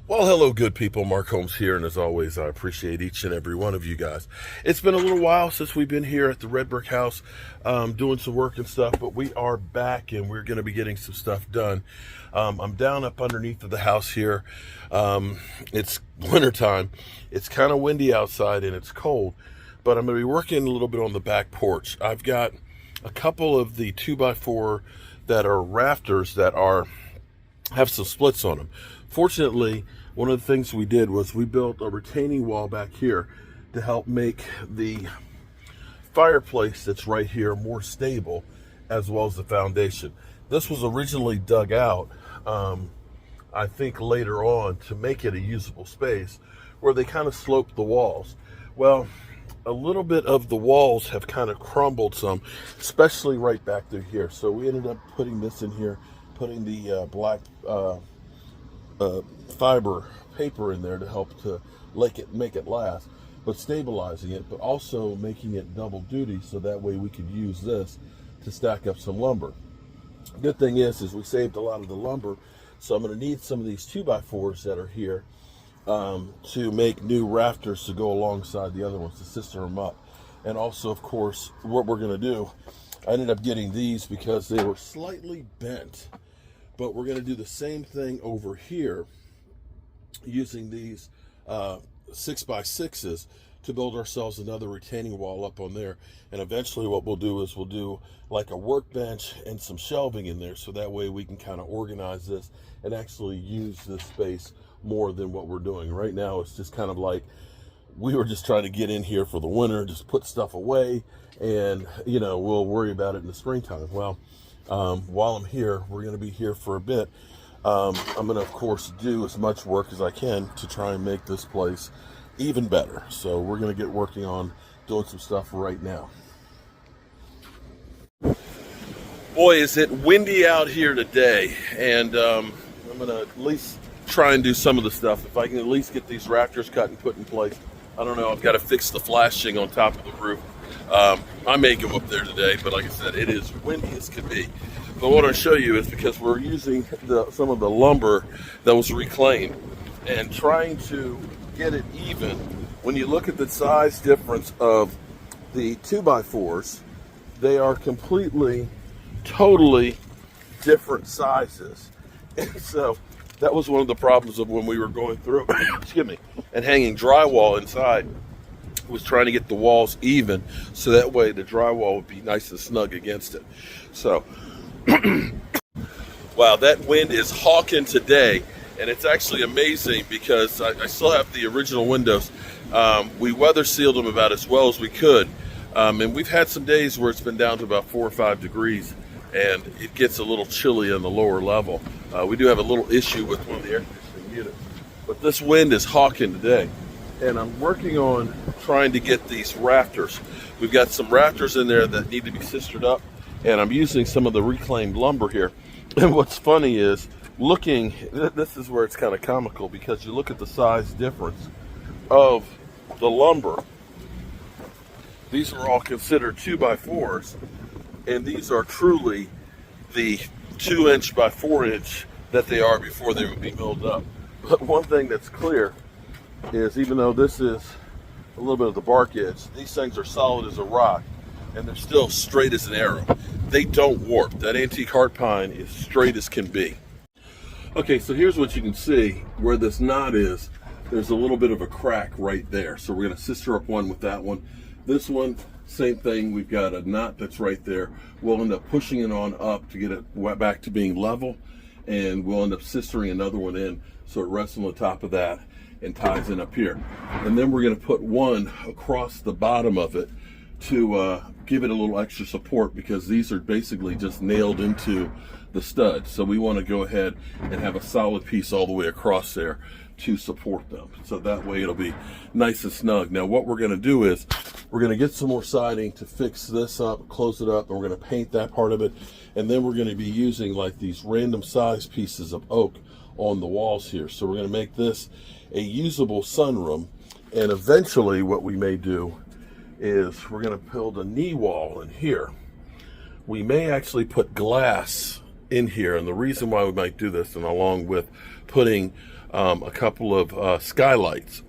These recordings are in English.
Well, hello, good people. Mark Holmes here, and as always, I appreciate each and every one of you guys. It's been a little while since we've been here at the Red Brick House doing some work and stuff, but we are back and we're going to be getting some stuff done. I'm down up underneath of the house here. It's wintertime. It's kind of windy outside and it's cold, but I'm going to be working a little bit on the back porch. I've got a couple of the 2x4 that are rafters that have some splits on them. Fortunately, one of the things we did was we built a retaining wall back here to help make the fireplace that's right here more stable, as well as the foundation. This was originally dug out, I think later on, to make it a usable space where they kind of sloped the walls. Well, a little bit of the walls have kind of crumbled some, especially right back through here. So we ended up putting this in here, putting the black fiber paper in there to help to make it last, but stabilizing it, but also making it double duty so that way we could use this to stack up some lumber. Good thing is we saved a lot of the lumber, so I'm going to need some of these 2x4s that are here to make new rafters to go alongside the other ones to sister them up. And also, of course, what we're going to do, I ended up getting these because they were slightly bent, but we're going to do the same thing over here using these 6x6s to build ourselves another retaining wall up on there. And eventually what we'll do is we'll do like a workbench and some shelving in there, so that way we can kind of organize this and actually use this space more than what we're doing right now. It's just kind of like we were just trying to get in here for the winter, just put stuff away, and we'll worry about it in the springtime. Well, while I'm here, we're going to be here for a bit. I'm going to, of course, do as much work as I can to try and make this place even better. So we're going to get working on doing some stuff right now. Boy, is it windy out here today, and I'm going to at least try and do some of the stuff. If I can at least get these rafters cut and put in place. I don't know, I've got to fix the flashing on top of the roof. I may go up there today, but like I said, it is windy as can be. But what I'll show you is because we're using some of the lumber that was reclaimed and trying to get it even. When you look at the size difference of the 2x4s, they are totally different sizes. And so that was one of the problems of when we were going through, excuse me, and hanging drywall inside, was trying to get the walls even so that way the drywall would be nice and snug against it. So, wow, that wind is hawking today, and it's actually amazing because I still have the original windows. We weather sealed them about as well as we could, and we've had some days where it's been down to about 4 or 5 degrees, and it gets a little chilly on the lower level. We do have a little issue with one of the air conditioning units, but this wind is hawking today. And I'm working on trying to get these rafters. We've got some rafters in there that need to be sistered up, and I'm using some of the reclaimed lumber here. And what's funny is this is where it's kind of comical, because you look at the size difference of the lumber. These are all considered 2x4s, and these are truly the 2" by 4" that they are before they would be milled up. But one thing that's clear is, even though this is a little bit of the bark edge, these things are solid as a rock, and they're still straight as an arrow. They don't warp. That antique heart pine is straight as can be. Okay, so here's what you can see where this knot is. There's a little bit of a crack right there, so we're going to sister up one with that one. This one, same thing. We've got a knot that's right there. We'll end up pushing it on up to get it back to being level, and we'll end up sistering another one in so it rests on the top of that and ties in up here. And then we're going to put one across the bottom of it to give it a little extra support, because these are basically just nailed into the stud. So we want to go ahead and have a solid piece all the way across there to support them. So that way it'll be nice and snug. Now what we're going to do is we're going to get some more siding to fix this up, close it up, and we're going to paint that part of it. And then we're going to be using like these random size pieces of oak on the walls here. So we're going to make this a usable sunroom, and eventually what we may do is we're going to build a knee wall in here. We may actually put glass in here, and the reason why we might do this, and along with putting a couple of skylights.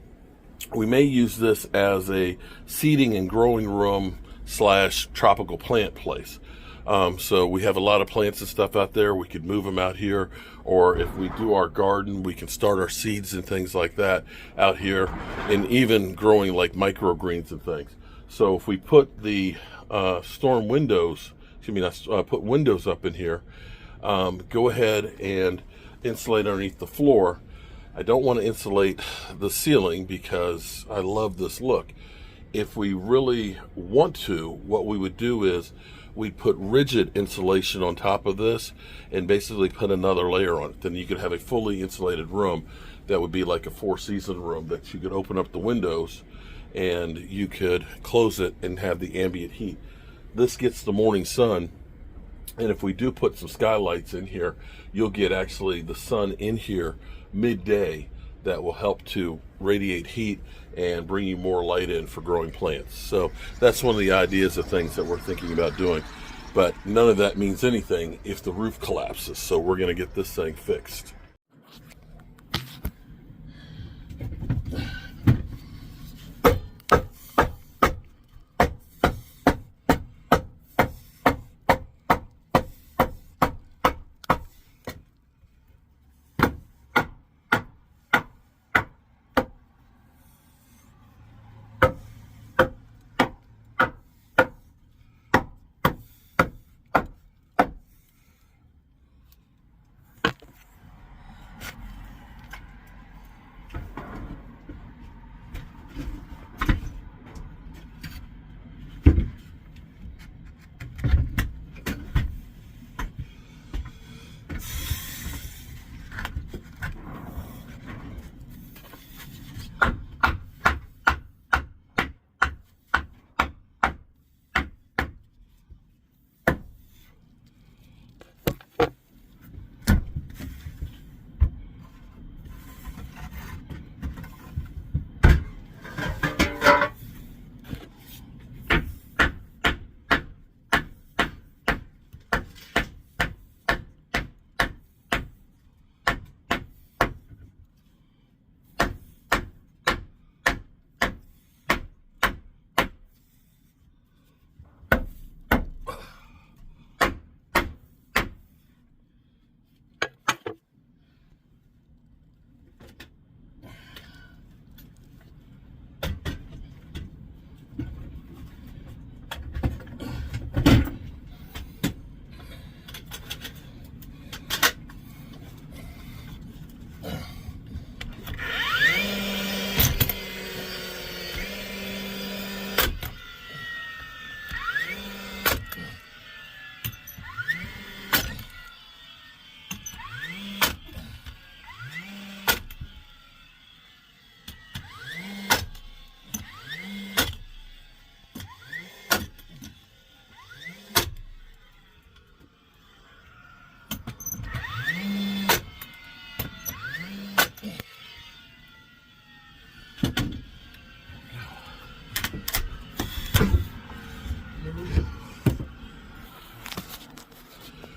We may use this as a seating and growing room slash tropical plant place. So we have a lot of plants and stuff out there. We could move them out here, or if we do our garden, we can start our seeds and things like that out here, and even growing like microgreens and things. So if we put the storm windows, put windows up in here, go ahead and insulate underneath the floor. I don't want to insulate the ceiling because I love this look. If we really want to, what we would do is we'd put rigid insulation on top of this and basically put another layer on it. Then you could have a fully insulated room that would be like a four-season room that you could open up the windows and you could close it and have the ambient heat. This gets the morning sun, and if we do put some skylights in here, you'll get actually the sun in here midday that will help to radiate heat and bring you more light in for growing plants. So that's one of the ideas of things that we're thinking about doing. But none of that means anything if the roof collapses. So we're going to get this thing fixed.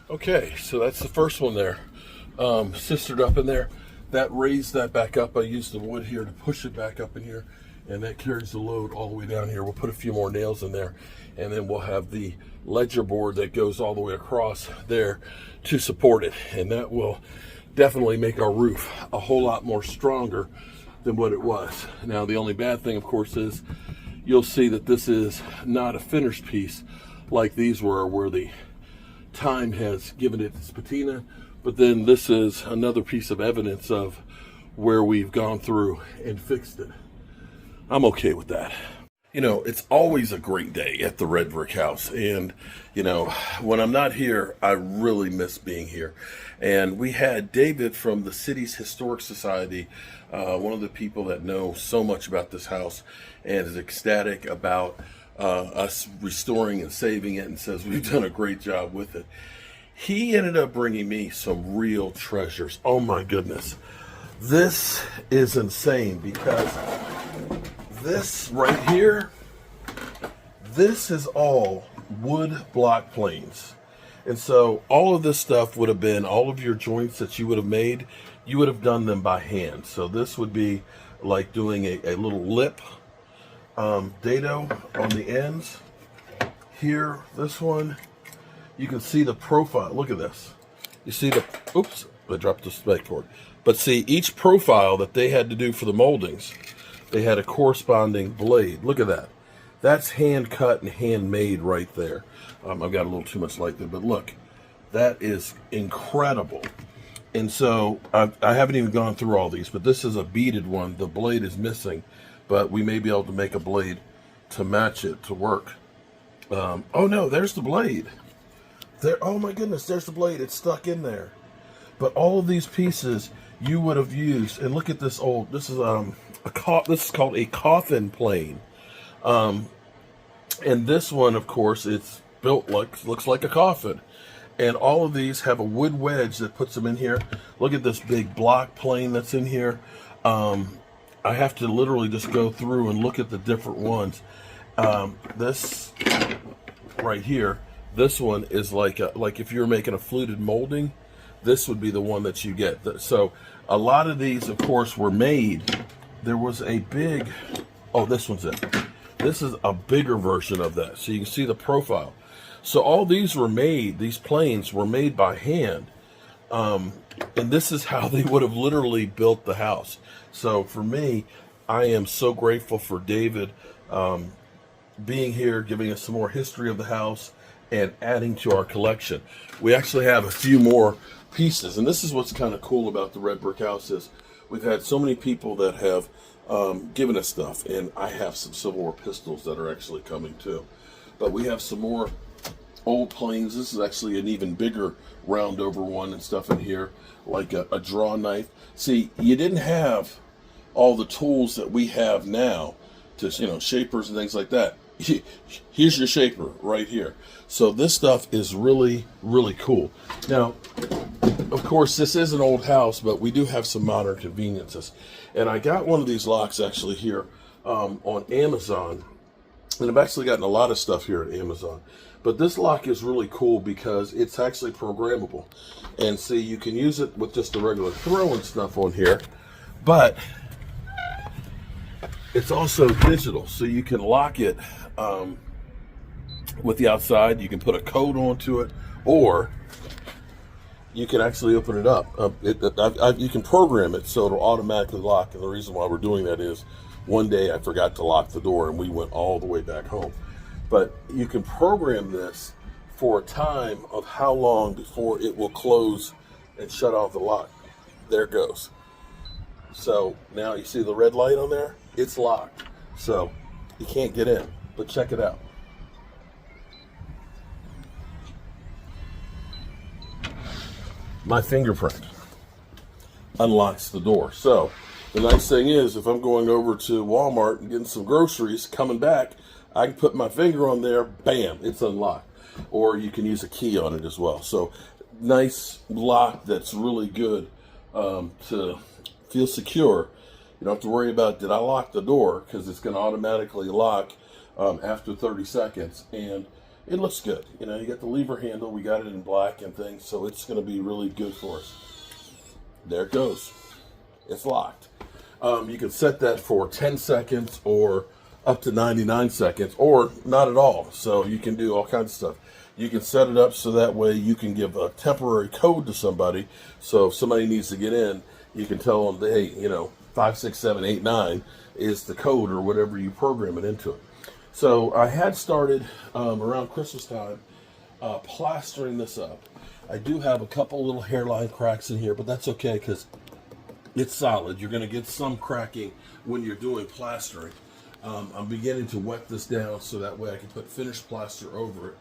Okay, so that's the first one there. Sistered up in there. That raised that back up. I used the wood here to push it back up in here, and that carries the load all the way down here. We'll put a few more nails in there, and then we'll have the ledger board that goes all the way across there to support it, and that will definitely make our roof a whole lot more stronger than what it was. Now, the only bad thing, of course, is you'll see that this is not a finished piece like these were, where the time has given it its patina, but then this is another piece of evidence of where we've gone through and fixed it. I'm okay with that. You know, it's always a great day at the Red Brick House, and you know, when I'm not here, I really miss being here. And we had David from the city's Historic Society, one of the people that know so much about this house and is ecstatic about us restoring and saving it, and says we've done a great job with it. He ended up bringing me some real treasures. Oh my goodness. This is insane, because this right here, this is all wood block planes. And so all of this stuff would have been, all of your joints that you would have made, you would have done them by hand. So this would be like doing a little lip dado on the ends. Here, this one, you can see the profile. Look at this. You see the, oops, I dropped the spec cord. But see, each profile that they had to do for the moldings, they had a corresponding blade. Look at that. That's hand cut and handmade right there. I've got a little too much light there, but look, that is incredible. And so I haven't even gone through all these, but this is a beaded one. The blade is missing, but we may be able to make a blade to match it to work. Oh no, there's the blade. There, oh my goodness, there's the blade. It's stuck in there. But all of these pieces you would have used, and look at this old. This is this is called a coffin plane. And this one, of course, it's built looks like a coffin. And all of these have a wood wedge that puts them in here. Look at this big block plane that's in here. I have to literally just go through and look at the different ones. This right here, this one is like if you're making a fluted molding, this would be the one that you get. So a lot of these, of course, were made. There was a big, oh, this one's it. This is a bigger version of that. So you can see the profile. So all these were made, these planes were made by hand. And this is how they would have literally built the house. So for me, I am so grateful for David being here, giving us some more history of the house and adding to our collection. We actually have a few more pieces. And this is what's kind of cool about the red brick house is we've had so many people that have given us stuff. And I have some Civil War pistols that are actually coming too. But we have some more old planes. This is actually an even bigger round over one and stuff in here, like a draw knife. See, you didn't have all the tools that we have now to, shapers and things like that. Here's your shaper right here. So this stuff is really, really cool. Now, of course, this is an old house, but we do have some modern conveniences. And I got one of these locks actually here on Amazon. And I've actually gotten a lot of stuff here at Amazon. But this lock is really cool because it's actually programmable. And see, you can use it with just the regular throw and stuff on here. But it's also digital. So you can lock it with the outside. You can put a code onto it. Or you can actually open it up. You can program it so it'll automatically lock. And the reason why we're doing that is one day I forgot to lock the door and we went all the way back home. But you can program this for a time of how long before it will close and shut off the lock. There it goes. So now you see the red light on there? It's locked. So you can't get in, but check it out. My fingerprint unlocks the door. So the nice thing is, if I'm going over to Walmart and getting some groceries, coming back, I can put my finger on there, bam, it's unlocked. Or you can use a key on it as well. So nice lock that's really good to feel secure. You don't have to worry about, did I lock the door? Because it's going to automatically lock after 30 seconds. And it looks good. You got the lever handle. We got it in black and things. So it's going to be really good for us. There it goes. It's locked. You can set that for 10 seconds or up to 99 seconds or not at all. So you can do all kinds of stuff. You can set it up so that way you can give a temporary code to somebody. So if somebody needs to get in, you can tell them, hey, 5, 6, 7, 8, 9 is the code or whatever you program it into it. So I had started around Christmas time plastering this up. I do have a couple little hairline cracks in here, but that's okay because it's solid. You're going to get some cracking when you're doing plastering. I'm beginning to wet this down so that way I can put finished plaster over it.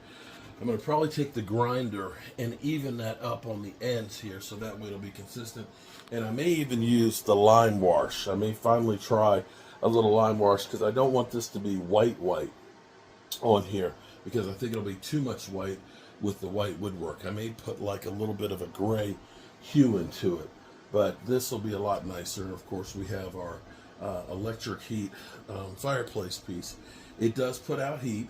I'm going to probably take the grinder and even that up on the ends here so that way it'll be consistent. And I may even use the lime wash. I may finally try a little lime wash because I don't want this to be white on here because I think it'll be too much white with the white woodwork. I may put like a little bit of a gray hue into it, but this will be a lot nicer. And of course we have our electric heat fireplace piece. It does put out heat.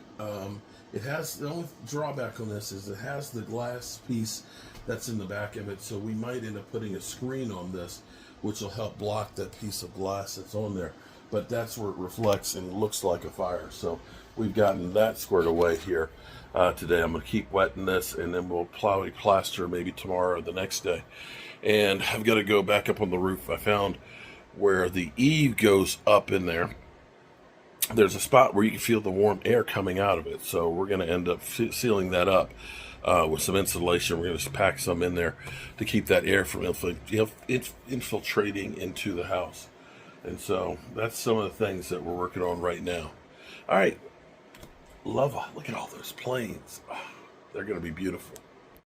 It has, the only drawback on this is it has the glass piece that's in the back of it. So we might end up putting a screen on this, which will help block that piece of glass that's on there. But that's where it reflects and looks like a fire. So we've gotten that squared away here today. I'm going to keep wetting this, and then we'll probably plaster maybe tomorrow or the next day. And I've got to go back up on the roof. I found where the eave goes up in there, there's a spot where you can feel the warm air coming out of it. So we're going to end up sealing that up with some insulation. We're going to pack some in there to keep that air from infiltrating into the house. And so that's some of the things that we're working on right now. All right. Look at all those planes. They're going to be beautiful.